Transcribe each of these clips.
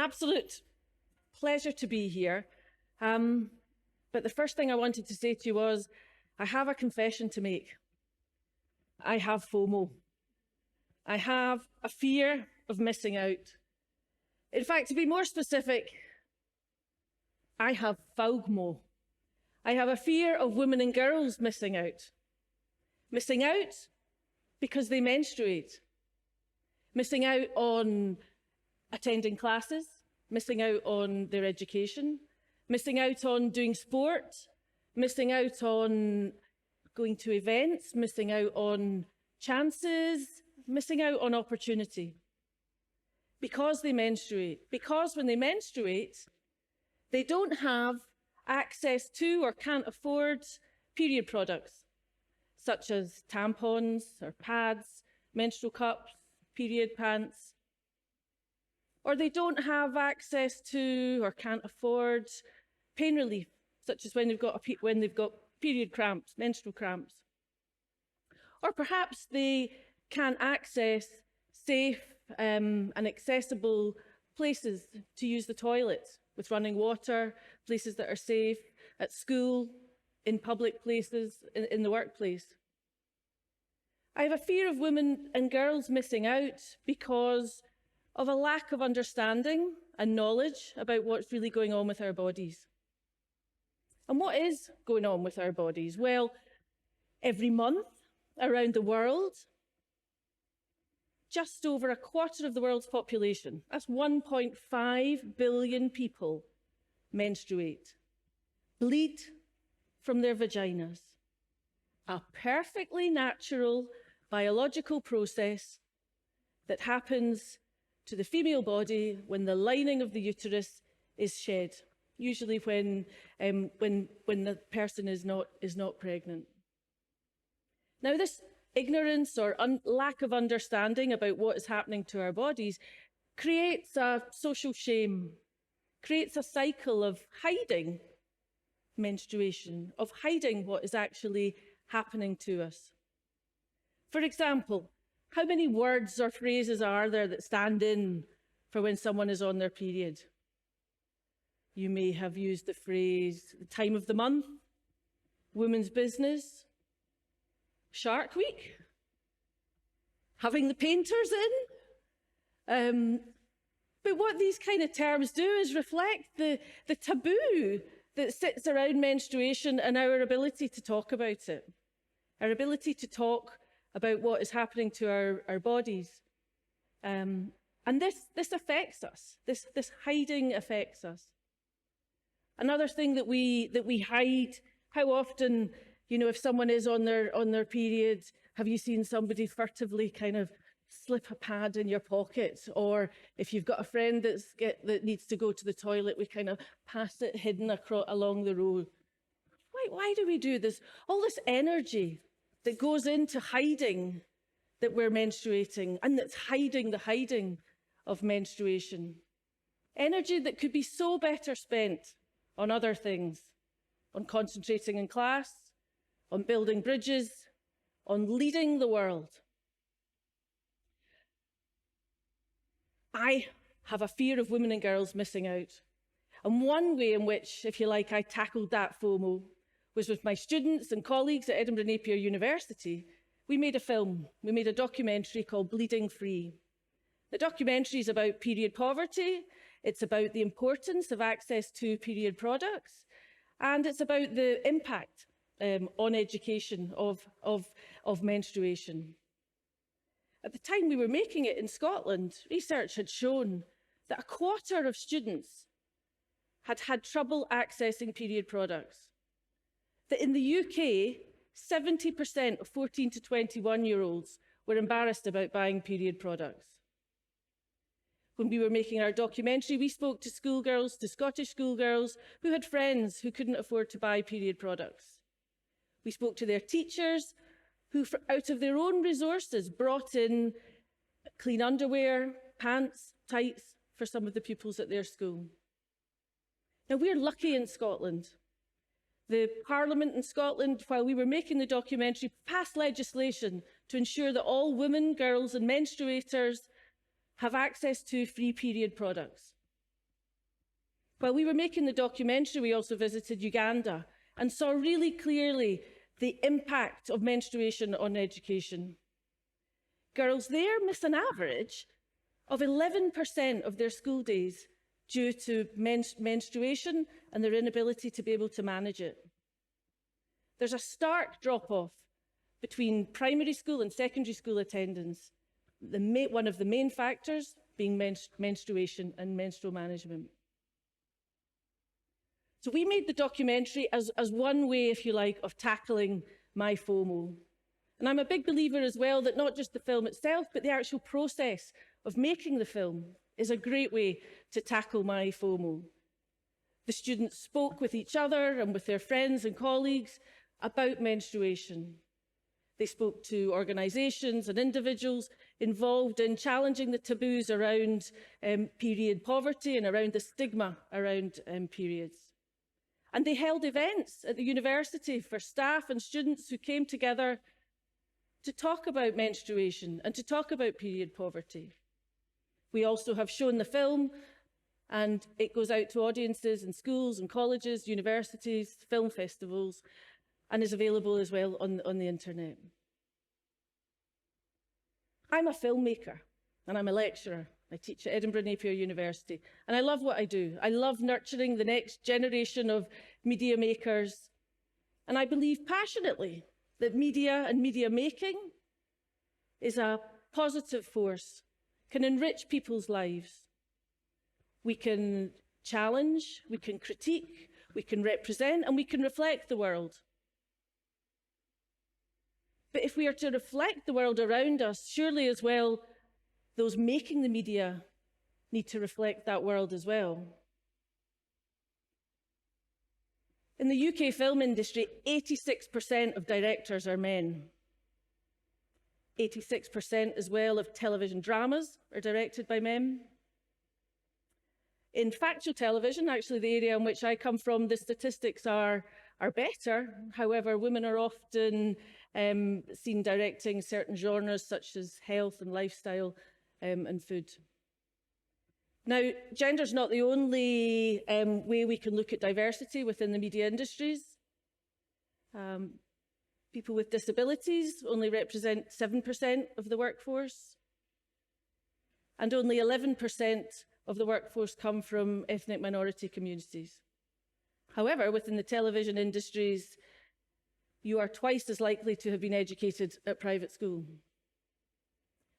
absolute pleasure to be here. But the first thing I wanted to say to you was, I have a confession to make. I have FOMO. I have a fear of missing out. In fact, to be more specific, I have FOMO. I have a fear of women and girls missing out. Missing out because they menstruate. Missing out on attending classes, missing out on their education, missing out on doing sport, missing out on going to events, missing out on chances, missing out on opportunity. Because they menstruate. Because when they menstruate, they don't have access to or can't afford period products, such as tampons or pads, menstrual cups, period pants. Or they don't have access to or can't afford pain relief, such as when they've got period cramps, menstrual cramps. Or perhaps they can't access safe and accessible places to use the toilet, with running water, places that are safe, at school, in public places, in the workplace. I have a fear of women and girls missing out because of a lack of understanding and knowledge about what's really going on with our bodies. And what is going on with our bodies? Well, every month around the world, just over a quarter of the world's population, that's 1.5 billion people, menstruate, bleed from their vaginas. A perfectly natural biological process that happens to the female body when the lining of the uterus is shed, usually when the person is not pregnant. Now, this ignorance or lack of understanding about what is happening to our bodies creates a social shame, creates a cycle of hiding menstruation, of hiding what is actually happening to us. For example, how many words or phrases are there that stand in for when someone is on their period? You may have used the phrase, the time of the month, women's business, Shark Week, having the painters in. But what these kind of terms do is reflect the taboo that sits around menstruation and our ability to talk about it, our ability to talk about what is happening to our bodies. And this affects us. This hiding affects us. Another thing that we hide, how often, if someone is on their period, have you seen somebody furtively kind of slip a pad in your pocket? Or if you've got a friend that needs to go to the toilet, we kind of pass it hidden along the road. Why do we do this? All this energy that goes into hiding that we're menstruating, and that's hiding the hiding of menstruation. Energy that could be so better spent on other things, on concentrating in class, on building bridges, on leading the world. I have a fear of women and girls missing out. And one way in which, if you like, I tackled that FOMO was with my students and colleagues at Edinburgh Napier University. We made a film. We made a documentary called Bleeding Free. The documentary is about period poverty. It's about the importance of access to period products. And it's about the impact on education of menstruation. At the time we were making it in Scotland, research had shown that a quarter of students had had trouble accessing period products. That in the UK, 70% of 14 to 21-year-olds were embarrassed about buying period products. When we were making our documentary, we spoke to schoolgirls, to Scottish schoolgirls who had friends who couldn't afford to buy period products. We spoke to their teachers who, out of their own resources, brought in clean underwear, pants, tights for some of the pupils at their school. Now, we're lucky in Scotland. The Parliament in Scotland, while we were making the documentary, passed legislation to ensure that all women, girls and menstruators have access to free period products. While we were making the documentary, we also visited Uganda and saw really clearly the impact of menstruation on education. Girls there miss an average of 11% of their school days due to menstruation and their inability to be able to manage it. There's a stark drop-off between primary school and secondary school attendance, one of the main factors being menstruation and menstrual management. So we made the documentary as one way, if you like, of tackling my FOMO. And I'm a big believer as well that not just the film itself, but the actual process of making the film is a great way to tackle my FOMO. The students spoke with each other and with their friends and colleagues about menstruation. They spoke to organisations and individuals involved in challenging the taboos around period poverty and around the stigma around periods. And they held events at the university for staff and students who came together to talk about menstruation and to talk about period poverty. We also have shown the film, and it goes out to audiences in schools and colleges, universities, film festivals, and is available as well on the internet. I'm a filmmaker and I'm a lecturer. I teach at Edinburgh Napier University, and I love what I do. I love nurturing the next generation of media makers, and I believe passionately that media and media making is a positive force, can enrich people's lives. We can challenge, we can critique, we can represent, and we can reflect the world. But if we are to reflect the world around us, surely as well, those making the media need to reflect that world as well. In the UK film industry, 86% of directors are men. 86% as well of television dramas are directed by men. In factual television, actually the area in which I come from, the statistics are better. However, women are often seen directing certain genres such as health and lifestyle and food. Now, gender is not the only way we can look at diversity within the media industries. People with disabilities only represent 7% of the workforce, and only 11% of the workforce come from ethnic minority communities. However, within the television industries, you are twice as likely to have been educated at private school.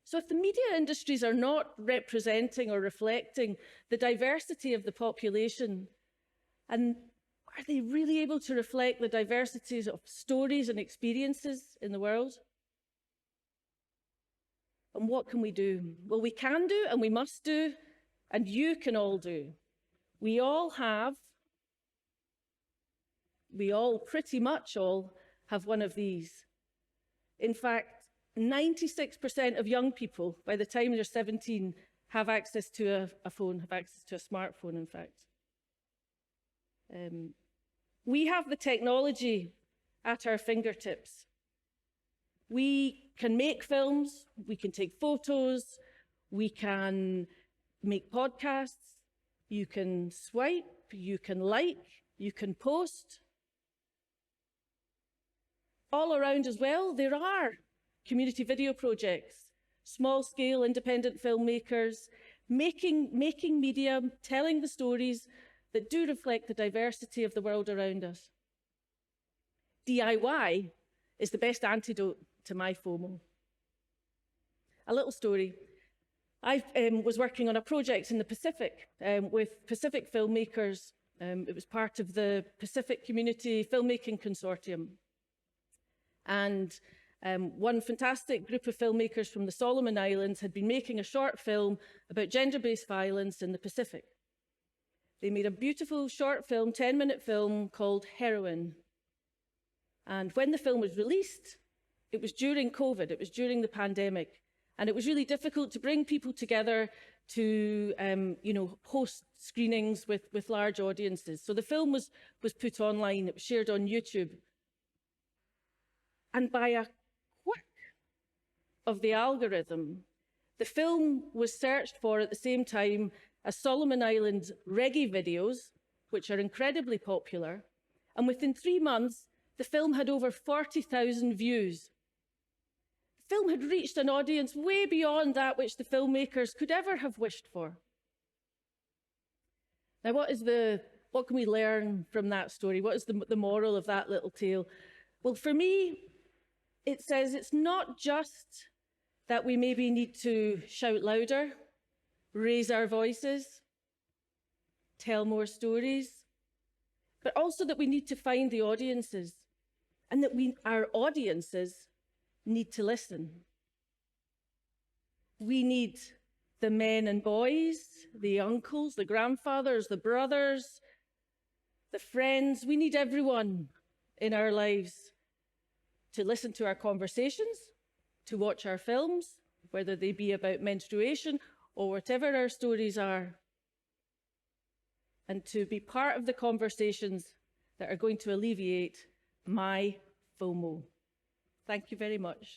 So if the media industries are not representing or reflecting the diversity of the population, and are they really able to reflect the diversities of stories and experiences in the world? And what can we do? Well, we can do, and we must do, and you can all do. We all pretty much all have one of these. In fact, 96% of young people, by the time they're 17, have access to a phone, have access to a smartphone, in fact. We have the technology at our fingertips. We can make films, we can take photos, we can make podcasts, you can swipe, you can like, you can post. All around as well, there are community video projects, small-scale independent filmmakers, making media, telling the stories that do reflect the diversity of the world around us. DIY is the best antidote to my FOMO. A little story. I was working on a project in the Pacific with Pacific filmmakers. It was part of the Pacific Community Filmmaking Consortium. And one fantastic group of filmmakers from the Solomon Islands had been making a short film about gender-based violence in the Pacific. They made a beautiful short film, 10-minute film called Heroine. And when the film was released, it was during COVID, it was during the pandemic. And it was really difficult to bring people together to host screenings with large audiences. So the film was put online, it was shared on YouTube. And by a quirk of the algorithm, the film was searched for at the same time as Solomon Island reggae videos, which are incredibly popular, and within 3 months, the film had over 40,000 views. The film had reached an audience way beyond that which the filmmakers could ever have wished for. Now, what can we learn from that story? What is the moral of that little tale? Well, for me, it says it's not just that we maybe need to shout louder, raise our voices, tell more stories, but also that we need to find the audiences, and that our audiences need to listen. We need the men and boys, the uncles, the grandfathers, the brothers, the friends. We need everyone in our lives to listen to our conversations, to watch our films, whether they be about menstruation or whatever our stories are, and to be part of the conversations that are going to alleviate my FOMO. Thank you very much.